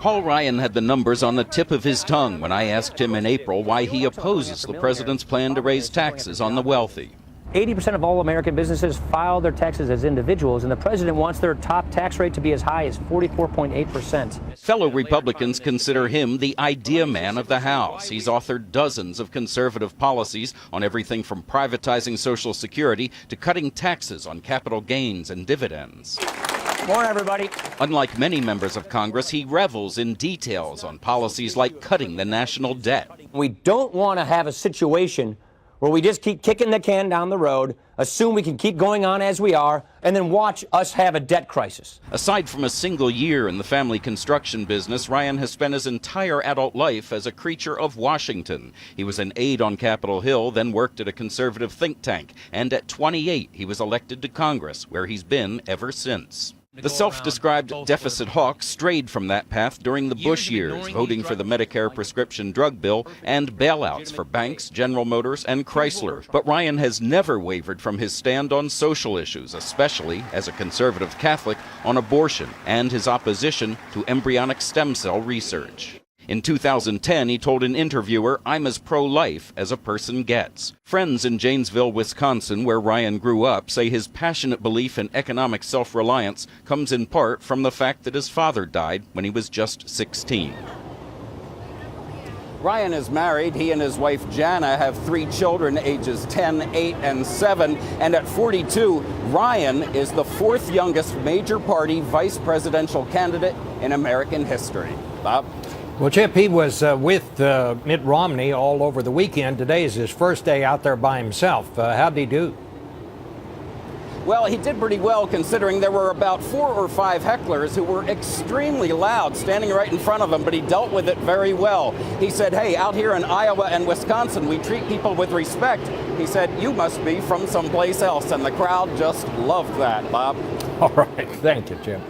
Paul Ryan had the numbers on the tip of his tongue when I asked him in April why he opposes the president's plan to raise taxes on the wealthy. 80% of all American businesses file their taxes as individuals, and the president wants their top tax rate to be as high as 44.8%. Fellow Republicans consider him the idea man of the House. He's authored dozens of conservative policies on everything from privatizing Social Security to cutting taxes on capital gains and dividends. Morning, everybody. Unlike many members of Congress, he revels in details on policies like cutting the national debt. We don't want to have a situation where we just keep kicking the can down the road, assume we can keep going on as we are, and then watch us have a debt crisis. Aside from a single year in the family construction business, Ryan has spent his entire adult life as a creature of Washington. He was an aide on Capitol Hill, then worked at a conservative think tank, and at 28 he was elected to Congress, where he's been ever since. The self-described deficit hawk strayed from that path during the Bush years, voting for the Medicare prescription drug bill and bailouts for banks, General Motors, and Chrysler. But Ryan has never wavered from his stand on social issues, especially, as a conservative Catholic, on abortion and his opposition to embryonic stem cell research. In 2010, he told an interviewer, "I'm as pro-life as a person gets." Friends in Janesville, Wisconsin, where Ryan grew up, say his passionate belief in economic self-reliance comes in part from the fact that his father died when he was just 16. Ryan is married. He and his wife Jana have 3 children, ages 10, 8, and 7. And at 42, Ryan is the 4th youngest major party vice presidential candidate in American history. Bob? Well, Chip, he was with Mitt Romney all over the weekend. Today is his first day out there by himself. How'd he do? Well, he did pretty well, considering there were about 4 or 5 hecklers who were extremely loud standing right in front of him, but he dealt with it very well. He said, "Hey, out here in Iowa and Wisconsin, we treat people with respect." He said, "You must be from someplace else," and the crowd just loved that, Bob. All right. Thank you, Jim.